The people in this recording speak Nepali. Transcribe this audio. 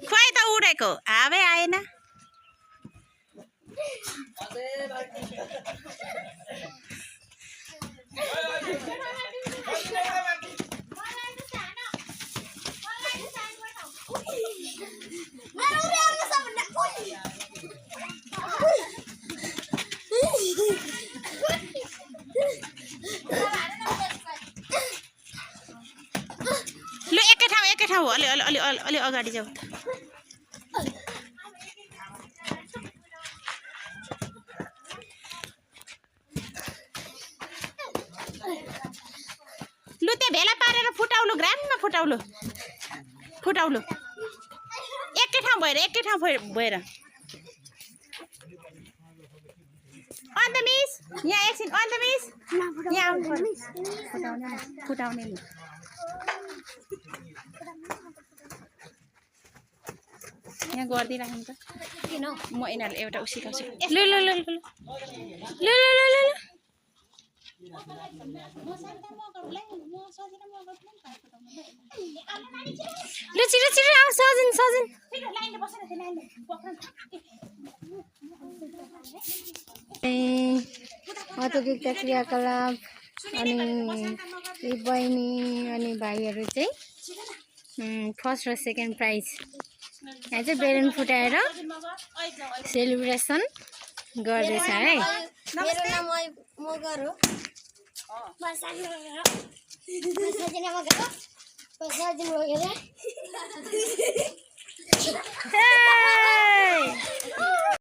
खोइ त उडेको हावै आएन। लु एकै ठाउँ हो। अलि अगाडि जाऊ त। लु त्यो भेला पारेर फुटाउलु ग्राममा फुटाउलु एकै ठाउँ भएर अन्त मिस यहाँ एकछिन अन्त मिस यहाँ आउनु फुटाउने नि यहाँ गरिदिइराख्नु त म यिनीहरूले एउटा सिकाउँछु। लु लु लु लु लु लु लु लु लु छिटो छिटो आऊ सजिन औद्योगिक क्रियाकलाप अनि बहिनी अनि भाइहरू चाहिँ फर्स्ट र सेकेन्ड प्राइज यहाँ चाहिँ बेलुन फुटाएर सेलिब्रेसन गर्दैछ है। मेरो नाम मगर हो।